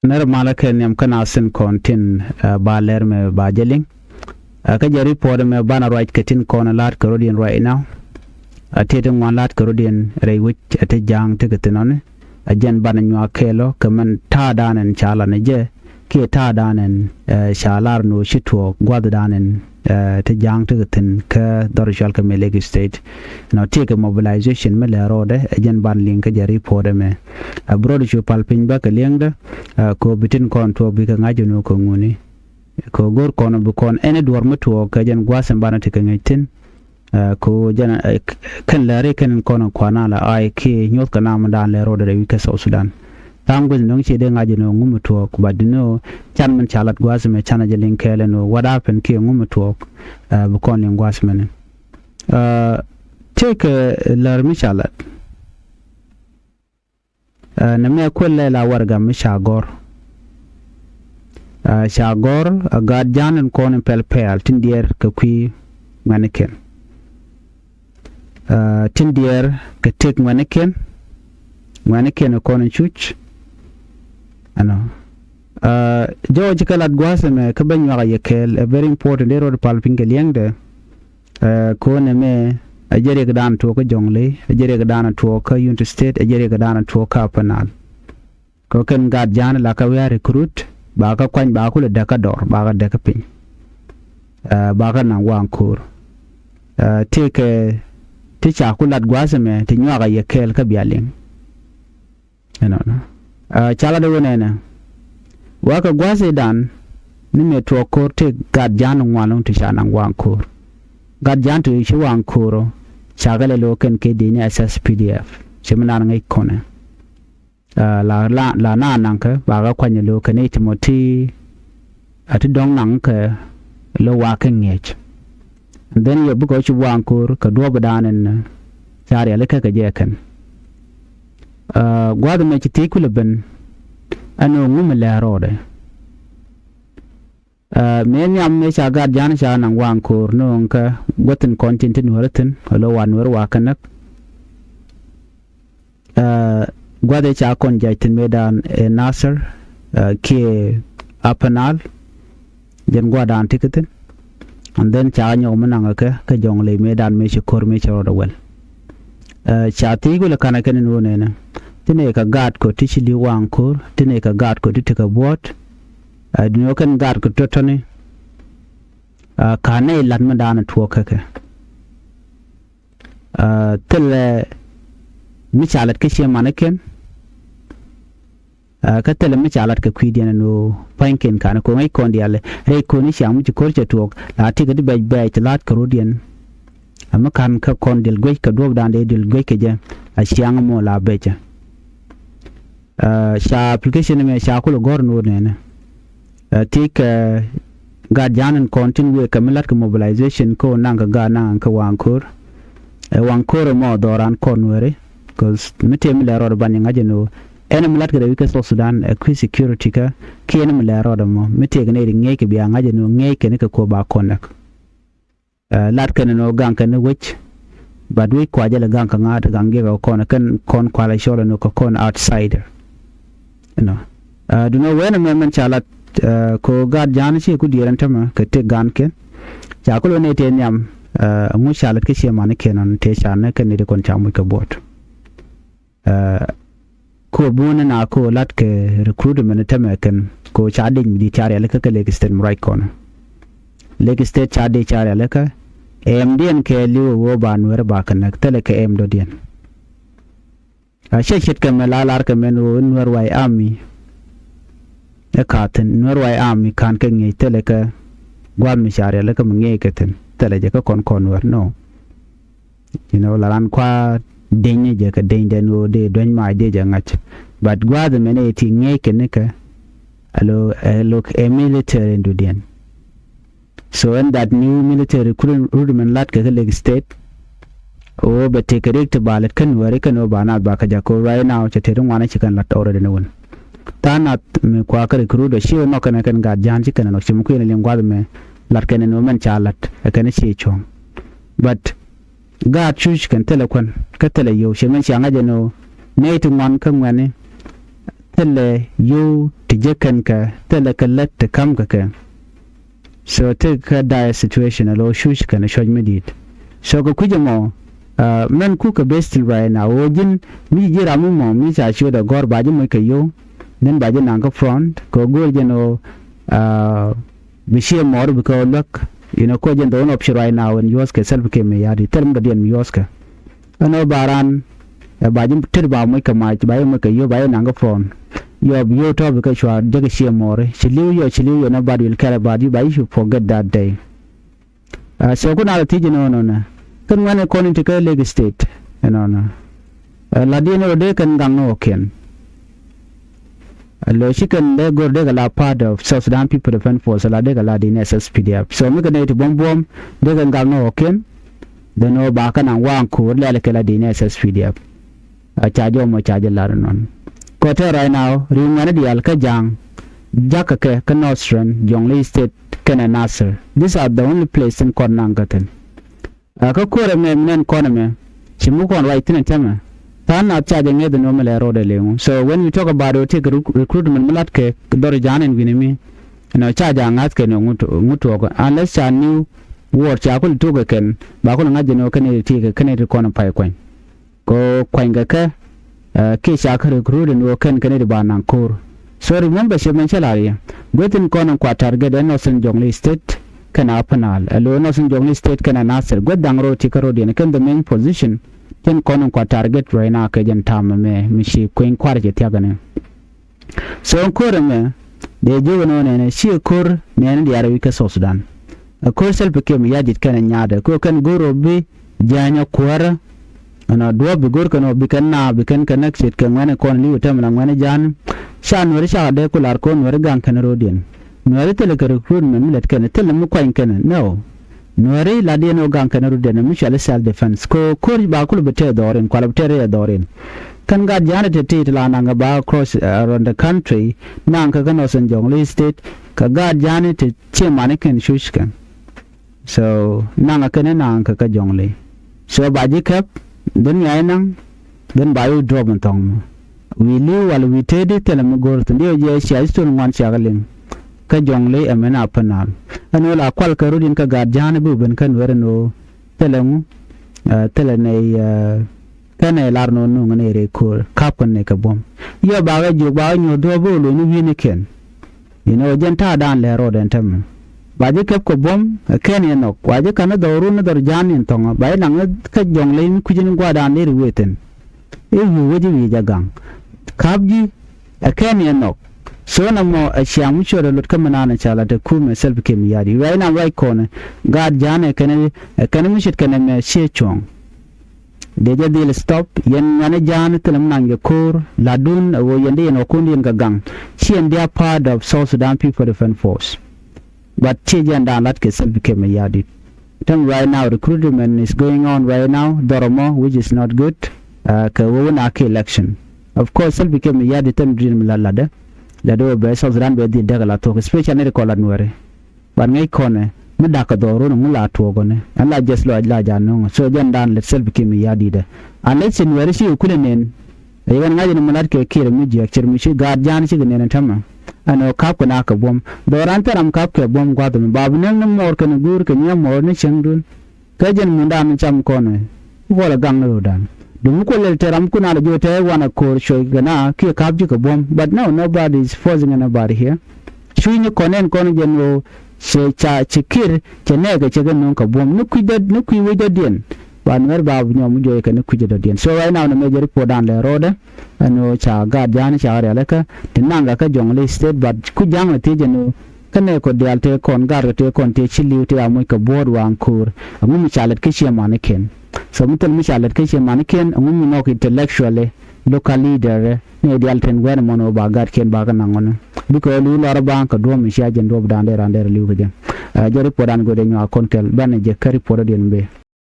ner malaken yam kana sin kontin ba Läär me ba jeling ka je report me bana right ketin kona lat karodian right now ateteng wan lat karodian rei wich ate jang tegetinone ajen bana nywa kelo kaman ta danen chala ne je ke ta danen shalar no shitwo gwad danen te jang tegetin ka dorjal ka Lagos state no take mobilization me Läär rode ajen ban link ka je report me abroad chu palpin ba ka lengda ko bitin kon to bi ka ngajono ko nguni ko gor kono bu kon ene duwar mutuwa ka jan gwasan bana te kangitin ko jana kan Läär kan kono kwana la ai ke nyot kana mandan Läär rode wi ka South Sudan tam gwen nong che de ngajono ngumutuwa ko badino chan man chalat gwasan me chana je linkele no wada pen ke ngumutuwa bu kon len gwasan take Läär mi chalat na me kwelle la warga mi shagor shagor gad janan konen pelpel tindier ka kwi maneken tindier ka tek maneken konen chuch ano George kalat gwasa me ka banyo ga yekel a very important ero de palpinge liengde konen me ajere ga dan to ka jongle ajere ga dan to ka United State ajere ga dan to ka panal ko ken gad jan la ka we recruit ba ka kwany ba ku le daka dor ba ka daka pin ba ka na wankur teke ti cha ku lat gwase me ti nywa ga yekel ka bialing no chala de wona wa ka gwase dan ni me to ko te gad jan ngwalon ti cha na wankur gad jan to shi wankuro chagale lo ken ke dini assess PDF chimna ngai kone la na nanka ba ga kwanye lo kane Timothy ati dong nanka lo wa kan ngech and then you bugo chu wankur ka do badanen sari alaka ka je kan gwada me ti tikule ben ano ngum Läär rode men yam me cha gad jan cha nan wankur no nka goten content ni waraten lo wan wa kanak gwade cha kon jaitin medan Nasser ke apanal jen gwada antiketin and then cha nyo mananga ka jongle medan me shikor me choro wel cha tigule kana ken no nena tine ka gad ko tichili wankur tine ka gad ko titika bot dino kan gad ko totone kane lat medan to kake tele michalat ke shi manaken ka tele michalat ka kwidiana no panken kana ko ngai kondi ale re ko ni shamu ci korche tok la ti ga di bay lat karodian amma kan ka kondel goy ka dob dande del goy ke je a shiang mo la beja sha application me sha ko gor no ne tik ga janan continue ka milat ka mobilization ko nanga ga nan ka wankur mo doran konwere because mitem Läär rode ban ngajeno enem lat ga wika South Sudan qui security ka kenem Läär rode mo mitege ne ngeke biya ngajeno ngeke ne ko ba konak lat kan no gang kan wich badwe kwa jale gang kan ngat gange ga kona kan kon kwala shora no ko kon outsider do no when men chalat ko gad jan chi ku diranta ma ka te gan ken cha ko ne te nyam ngu chalat ke chi man kenan te chana kan ne kon chamu ka bot ko buna na ko lat ke recruitment tamaken ko chading di chare alaka ka Lagos state right corner Lagos state chare alaka MDN ke liwo wo ba Nuer ba kan tele ke M do dien shit ke melalar ke menu Nuer wai army katen Nuer wai army kan ke ngi tele ke gwam mi chare alaka ngi ke ten tele je ka kon Nuer no laran kwa denye je ka dende no de don ma de je ngach but gwada mene ti ngeke ne ka alo look a military indudian so when that new military recruitment lat ka Lagos state o ba te correct balet kan wari kan o bana ba ka jako right now che terun wana chikan lat already ne won tanat me kwa ka recruit do shi no kan ga jan chikan no chim ku ne gwada me lat kan no man chalat kan shi chong but ga chuch kan telekon ka tele yo shemen shanga jeno ne tu man kan wani tele you tijekan ka tele ka let te kam ka so te ka dire situation alo shush ka na shoj medit so ko kujamo men ku ka bestil right now ojin mi jira mu mo mi sa shoda gor baji mo ka yo nen baji nang ka front ko go jeno bishie mor because look ko jen the one option right now and yours ka self ke me yadi term da den yours ka ano baran baji ter ba mo ka ma ba mo ka yo ba nang ka front yo to because you are de shie more chiliu na bad will care about you but you should forget that day so kuna tiji no kan wane according to Lake State no ladino de kan gangno ken lo chicken de go de la part of South Sudan People Defense Force la de la din SSPDF so mi kan de bom de kan gangno ken de no ba kan wan ko le la din SSPDF a charge mo charge la non ko te right now ringana dial ka jang jakake ka Nostrum Jonglei State kana Nasser these are the only place in Kornangaten ka kore me men koname chimu kon right tin tema tan na charge nge the normal road lengu so when we talk about take recruitment mulat ke dor janen binimi no charge angat ke no nguto ko unless cha new word cha ko to ken ba ko ngaje no kane tike kane ko pai kwen ko kwenga ka ke cha ka recruit no ken kane ba nan kor so remember she mention area gotin kono kwa target and Nostrum Jonglei State kana panal alo Nostrum Jonglei State kana Nasser god dangro tikaro de kan the main position ten kono kwa target right now ka jan tam me mishi kwen kwar je tiagane so kore me de jogo no ne shi kor ne ndi ara wika South Sudan a kor sel peke mi yadit kana nyaade ko kan goro be janya kwara ana do be gor kana be kana be kan connect kan ngane kon li utam na ngane jan shan wari sha de kular kon wari gang kana rodien Nuer tele ka recruitment milet kana tele mu kwain kana no Nuer la de no gang kana rodien mi shale self defense ko ba kul bete doren kwala bete doren kan ga jana te la nanga ba across around the country nang ka Nostrum Jonglei State ka ga jana te che maniken shushkan so nanga kana nang ka Jonglei so ba ji kap den yai nang den ba yu drop tong we live while we tede tele mu gor to dio je sia stone wan sia galen ka Jonglei amena panal ano la kwal ka rodin ka ga jana bu ben kan were no tele mu tele ne kana lar no no ngane re ko kap ne ka bom yo ba ga jo ba nyo do bo lo ni wi ken jenta dan le ro den tam ba je kep ko bom ken ye no wa je kana do ru na dor jan in tonga ba na ka Jonglei ku jin gwa dan le weten e wi wodi wi jagang kabji ken ye no so na mo a shamu choro lot kamana na chala te ku me self ke mi yadi right now right corner god jane kan mi shit kan me she chong de je dil stop yen ngane jane telam nang ye kor ladun wo yende no kundi en gagang she and they are part of South Sudan People Defense Force but che janda lat ke self ke mi yadi then right now recruitment is going on right now doromo which is not good ka wo na ke election of course self ke mi yadi tem dream lalada da do be South Sudan be di dagala to especially ne ko la Nuer ban ngai kone mu da ka do ro mu la to go ne Allah just lo la janu so jan dan let self kim ya di da unless Nuer shi ku ne nen e gan ngaji mu lat ke kire mu ji akir mu shi ga jan shi ne tamma ano kap ko na ka bom do ran taram kap ke bom gwa do babu ne mo ko ne gur ke nyam mo ne chengdun ka jan mu da mu cham ko ne ko la gang no dan dum ko le teram kuna la jote wana ko shoy gana ke kabji ko bom but now nobody is forcing anybody here shui ni konen kon genwo se cha chikir chenega chegen ko bom nu ku wida den ban mer ba nyom joy ka nu ku jeda den so right now na major report dan le road ano cha ga jan cha re laka tinanga ka Jonglei State but ku jang te jeno kane ko dialte kon gar te kon te chili te amoy ka board wan kur amu mi chalet ke chema ne ken so mutal mi chalet ke chema ne ken amu mi no intellectually local leader ne dialten wen mono ba gar ken ba kana ngono biko lu lor ba ka do mi shajen do dan der ander liu ke jare podan go de nyo kon kel ban je kari podo den be